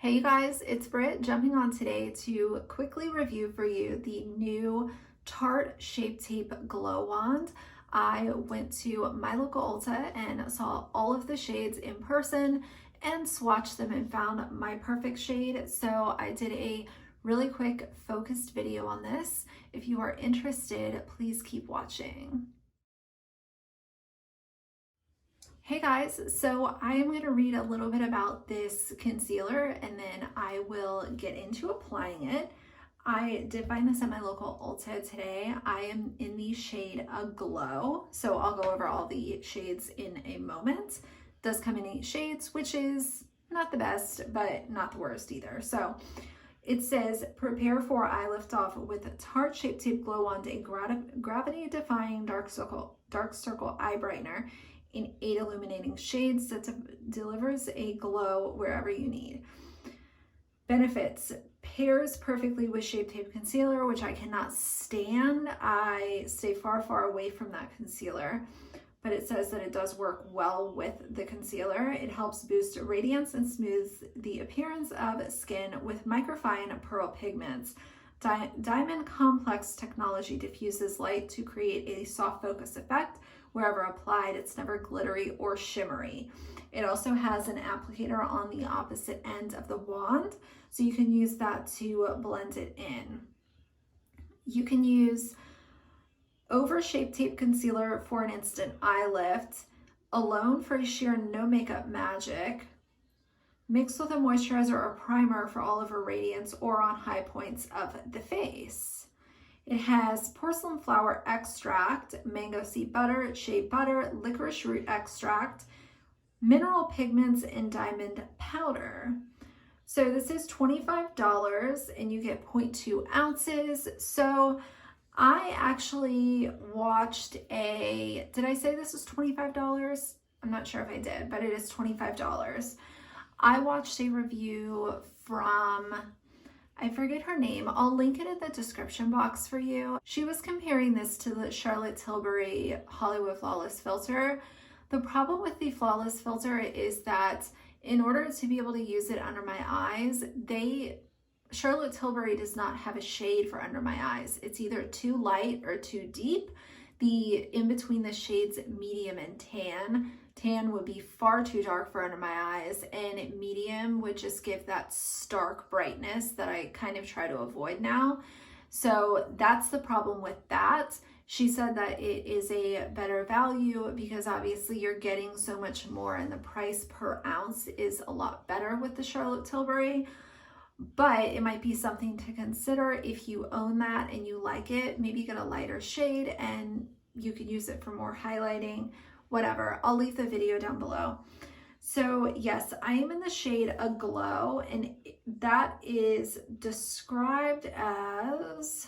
Hey you guys, it's Britt jumping on today to quickly review for you the new Tarte Shape Tape Glow Wand. I went to my local Ulta and saw all of the shades in person and swatched them and found my perfect shade. So I did a really quick focused video on this. If you are interested, please keep watching. Hey guys, so I am going to read a little bit about this concealer and then I will get into applying it. I did find this at my local Ulta today. I am in the shade Aglow, so I'll go over all the shades in a moment. It does come in 8 shades, which is not the best, but not the worst either. So it says, prepare for eye lift off with Tarte Shape Tape Glow Wand, a gravity defying dark circle eye brightener in 8 illuminating shades that delivers a glow wherever you need. Benefits: pairs perfectly with Shape Tape Concealer, which I cannot stand. I stay far, far away from that concealer, but it says that it does work well with the concealer. It helps boost radiance and smooths the appearance of skin with microfine pearl pigments. Diamond Complex technology diffuses light to create a soft focus effect. Wherever applied, it's never glittery or shimmery. It also has an applicator on the opposite end of the wand, so you can use that to blend it in. You can use over Shape Tape Concealer for an instant eye lift, alone for a sheer no makeup magic, mixed with a moisturizer or primer for all over radiance or on high points of the face. It has porcelain flower extract, mango seed butter, shea butter, licorice root extract, mineral pigments, and diamond powder. So this is $25 and you get 0.2 ounces. So I actually watched did I say this was $25? I'm not sure if I did, but it is $25. I watched a review from, I forget her name. I'll link it in the description box for you. She was comparing this to the Charlotte Tilbury Hollywood Flawless Filter. The problem with the Flawless Filter is that in order to be able to use it under my eyes, Charlotte Tilbury does not have a shade for under my eyes. It's either too light or too deep. The in between the shades medium and tan. Tan would be far too dark for under my eyes, and medium would just give that stark brightness that I kind of try to avoid now. So that's the problem with that. She said that it is a better value because obviously you're getting so much more and the price per ounce is a lot better with the Charlotte Tilbury. But it might be something to consider if you own that and you like it. Maybe get a lighter shade and you could use it for more highlighting, whatever. I'll leave the video down below. So yes, I am in the shade Aglow, and that is described as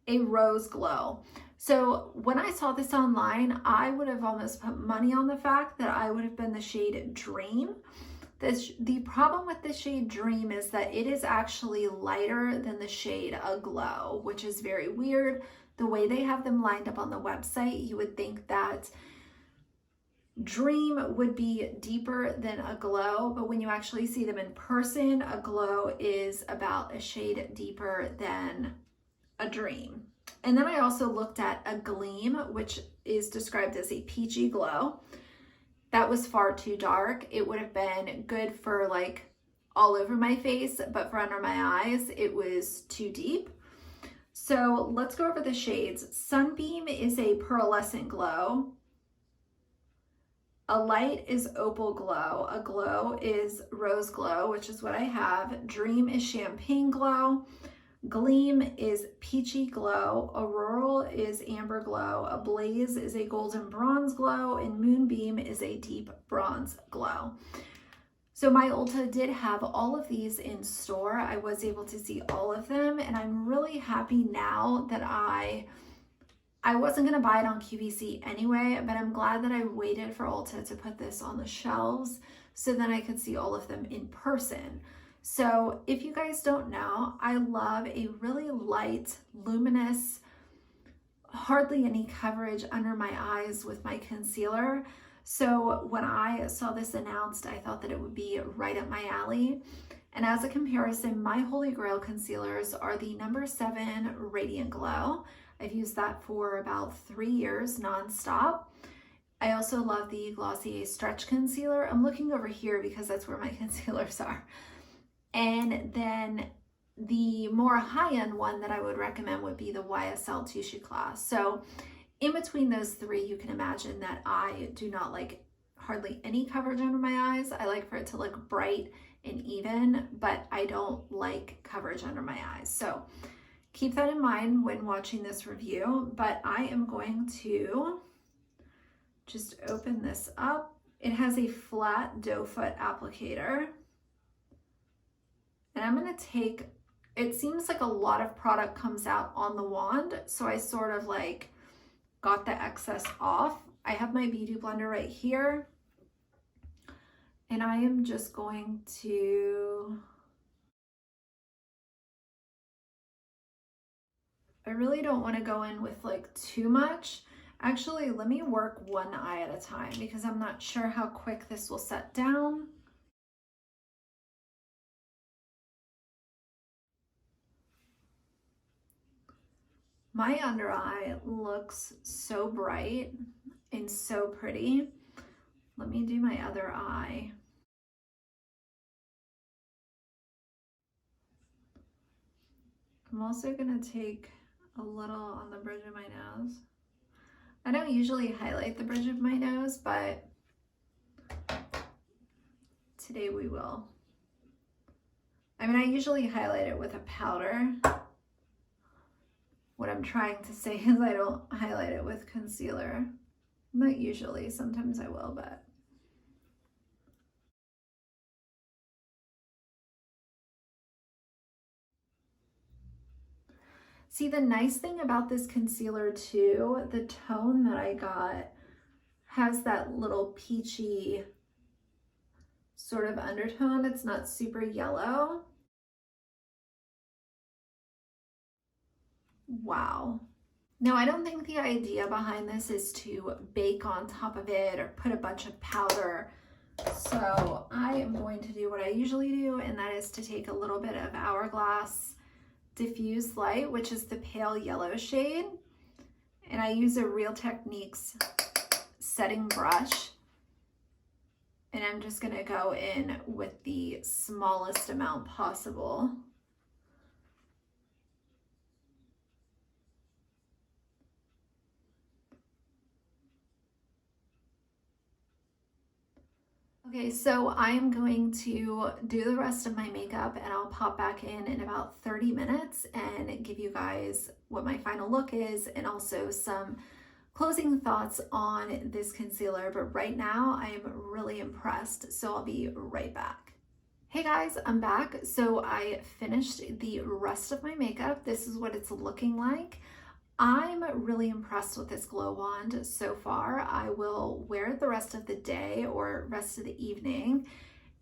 a rose glow. So when I saw this online, I would have almost put money on the fact that I would have been the shade Dream. The problem with the shade Dream is that it is actually lighter than the shade Aglow, which is very weird. The way they have them lined up on the website, you would think that Dream would be deeper than Aglow, but when you actually see them in person, Aglow is about a shade deeper than a Dream. And then I also looked at a Gleam, which is described as a peachy glow. That was far too dark. It would have been good for like all over my face, but for under my eyes, it was too deep. So let's go over the shades. Sunbeam is a pearlescent glow. A light is opal glow. A glow is rose glow, which is what I have. Dream is champagne glow. Gleam is peachy glow. Auroral is amber glow. A blaze is a golden bronze glow. And moonbeam is a deep bronze glow. So my Ulta did have all of these in store. I was able to see all of them, and I'm really happy now that I wasn't gonna buy it on QVC anyway, but I'm glad that I waited for Ulta to put this on the shelves so then I could see all of them in person. So if you guys don't know, I love a really light, luminous, hardly any coverage under my eyes with my concealer. So when I saw this announced, I thought that it would be right up my alley. And as a comparison, my Holy Grail concealers are the number 7 Radiant Glow. I've used that for about 3 years nonstop. I also love the Glossier Stretch Concealer. I'm looking over here because that's where my concealers are. And then the more high-end one that I would recommend would be the YSL Touche Éclat. So in between those three, you can imagine that I do not like hardly any coverage under my eyes. I like for it to look bright and even, but I don't like coverage under my eyes. So keep that in mind when watching this review, but I am going to just open this up. It has a flat doe foot applicator. And I'm gonna take, it seems like a lot of product comes out on the wand, so I sort of like got the excess off. I have my beauty blender right here, and I am just going to, I really don't want to go in with like too much. Actually, let me work one eye at a time because I'm not sure how quick this will set down. My under eye looks so bright and so pretty. Let me do my other eye. I'm also gonna take a little on the bridge of my nose. I don't usually highlight the bridge of my nose, but today we will. I mean, I usually highlight it with a powder. What I'm trying to say is I don't highlight it with concealer. Not usually, sometimes I will, but. See, the nice thing about this concealer too, the tone that I got has that little peachy sort of undertone. It's not super yellow. Wow. Now, I don't think the idea behind this is to bake on top of it or put a bunch of powder. So I am going to do what I usually do, and that is to take a little bit of Hourglass Diffused Light, which is the pale yellow shade. And I use a Real Techniques setting brush. And I'm just gonna go in with the smallest amount possible. Okay, so I am going to do the rest of my makeup and I'll pop back in about 30 minutes and give you guys what my final look is and also some closing thoughts on this concealer. But right now I am really impressed, so I'll be right back. Hey guys, I'm back. So I finished the rest of my makeup. This is what it's looking like. I'm really impressed with this glow wand so far. I will wear it the rest of the day or rest of the evening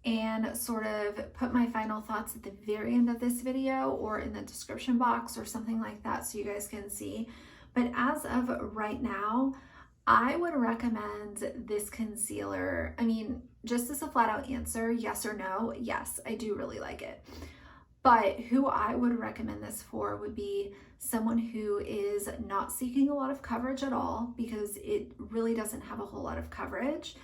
and sort of put my final thoughts at the very end of this video or in the description box or something like that so you guys can see. But as of right now, I would recommend this concealer. I mean, just as a flat out answer, yes or no, yes, I do really like it. But who I would recommend this for would be someone who is not seeking a lot of coverage at all, because it really doesn't have a whole lot of coverage.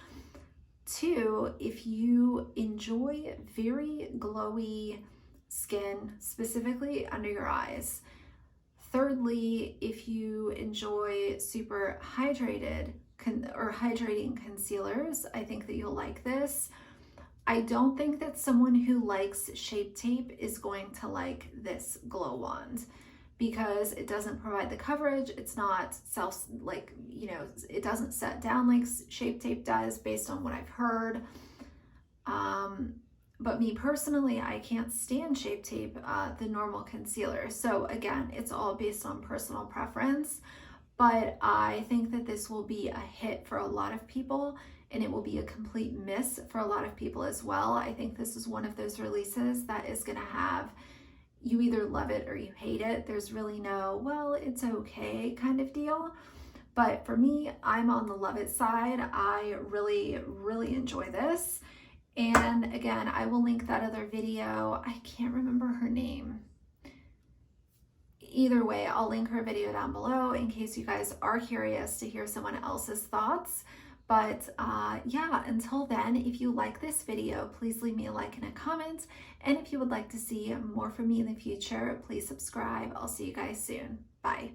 2, if you enjoy very glowy skin, specifically under your eyes. Thirdly, if you enjoy super hydrated or hydrating concealers, I think that you'll like this. I don't think that someone who likes Shape Tape is going to like this glow wand because it doesn't provide the coverage. It's not it doesn't set down like Shape Tape does based on what I've heard. But me personally, I can't stand Shape Tape, the normal concealer. So again, it's all based on personal preference, but I think that this will be a hit for a lot of people. And it will be a complete miss for a lot of people as well. I think this is one of those releases that is gonna have, you either love it or you hate it. There's really no, well, it's okay kind of deal. But for me, I'm on the love it side. I really, really enjoy this. And again, I will link that other video. I can't remember her name. Either way, I'll link her video down below in case you guys are curious to hear someone else's thoughts. But yeah, until then, if you like this video, please leave me a like and a comment. And if you would like to see more from me in the future, please subscribe. I'll see you guys soon. Bye.